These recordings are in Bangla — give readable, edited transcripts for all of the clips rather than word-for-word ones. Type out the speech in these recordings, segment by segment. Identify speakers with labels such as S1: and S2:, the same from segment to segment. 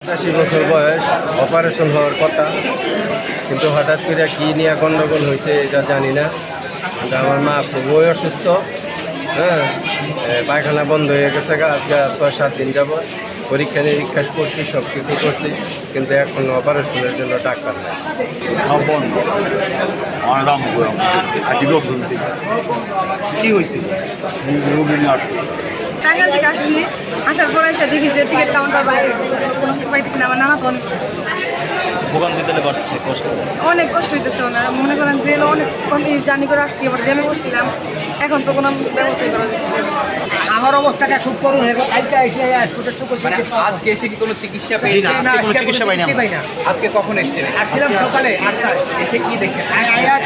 S1: 85 বছর বয়স, অপারেশন হওয়ার কথা, কিন্তু হঠাৎ করে কী নিয়ে গণ্ডগোল হয়েছে এটা জানি না। কিন্তু আমার মা খুবই অসুস্থ, হ্যাঁ, পায়খানা বন্ধ হয়ে গেছে, আজকে 6-7 দিন যাব। পরীক্ষা নিরীক্ষা করছি, সব কিছু করছি, কিন্তু এখন অপারেশনের জন্য ডাক্তার নেই।
S2: সব বন্ধ, অনেক দাম
S3: কি হয়েছিল?
S2: রুগী নিয়ে আসছে।
S4: টাঙ্গাইল থেকে আসছি, আসার পরে এসে দেখি যে টিকিট কাউন্টার বাইরে কোনো কিছু পাইতেছি না। আমার নানা বোন
S3: ভোগান দিতে পারছে কষ্ট।
S4: অনেক কষ্ট হইতেছে ওনারা, মনে করেন যে অনেক জার্নি করে আসছি, আবার জ্যামে বসছিলাম, এখন তো কোনো ব্যবস্থাই করা যাচ্ছে না।
S5: আমার অবস্থাটা খুব করুন, কালকে এসে
S6: মানে আজকে এসে কি কোনো চিকিৎসা
S3: জি
S6: পেয়েছেন?
S3: না, আজকে কোনো চিকিৎসা পাইনি আমরা।
S5: পাই না।
S6: আজকে কখন এসছেন?
S5: আসছিলাম সকালে 8টায়,
S6: এসে কি দেখেন?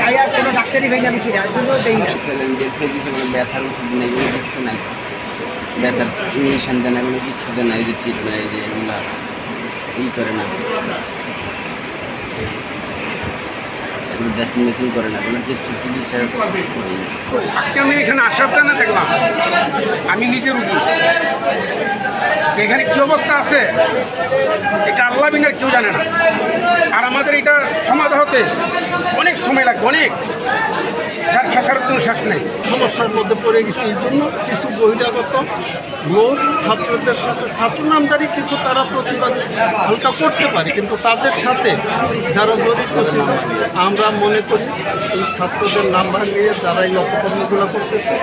S5: আয়ার কোনো ডাক্তারই পাই না, আমি কিনা কিন্তু দেই না।
S7: ব্যথার ওষুধ নেই, কোনো কিচ্ছু নাই। ব্যথার ইঞ্জেকশন দেয় না, কোনো কিচ্ছু দেয় না। এই যে ট্রিটমেন্ট, এই যে এগুলা করে না, ড্রেসিং মেশিন করে না, কোনো কিচ্ছু চিকিৎসা করি না।
S8: আজকে আমি এখানে আসার জন্য দেখলাম, আমি নিজে রুগী, এখানে কি অবস্থা আছে এটা আল্লাহ বিনা কেউ জানে না। আর আমাদের এটা সমাধা হতে অনেক সময় লাগবে, অনেক, যার খেসার কোনো শেষ নেই।
S9: সমস্যার মধ্যে পড়ে গেছে। এই জন্য কিছু বহিরাগত লোক ছাত্রদের সাথে ছাত্র নামদারি কিছু তারা প্রতিবাদ হালকা করতে পারে, কিন্তু তাদের সাথে যারা জড়িত ছিল, আমরা মনে করি এই ছাত্রদের নাম্বার নিয়ে যারা এই অপকর্মগুলো করতেছে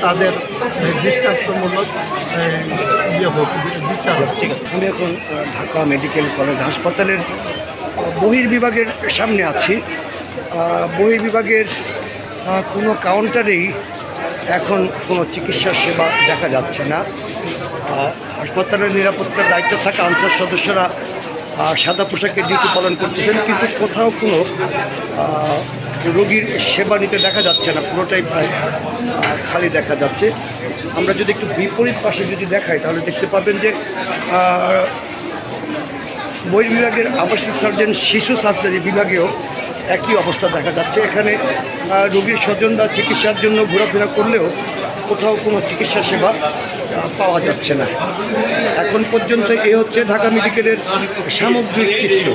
S9: তাদের দৃষ্টান্তমূলক বিচার হোক। ঠিক আছে।
S10: আমি এখন ঢাকা মেডিকেল কলেজ হাসপাতালের বহির্বিভাগের সামনে আছি। বহির্বিভাগের কোনো কাউন্টারেই এখন কোনো চিকিৎসা সেবা দেখা যাচ্ছে না। হাসপাতালের নিরাপত্তার দায়িত্ব থাকা আনসার সদস্যরা সাদা পোশাকে ডিউটি পালন করতেছেন, কিন্তু কোথাও কোনো রোগীর সেবা নিতে দেখা যাচ্ছে না, পুরোটাই প্রায় খালি দেখা যাচ্ছে। আমরা যদি একটু বিপরীত পাশে যদি দেখাই তাহলে দেখতে পাবেন যে বহির্বিভাগের আবাসিক সার্জন শিশু সার্জারি বিভাগেও একই অবস্থা দেখা যাচ্ছে। এখানে রোগীর স্বজনরা চিকিৎসার জন্য ঘোরাফেরা করলেও কোথাও কোনো চিকিৎসা সেবা পাওয়া যাচ্ছে না। এখন পর্যন্ত এ হচ্ছে ঢাকা মেডিকেলের সামগ্রিক চিত্র।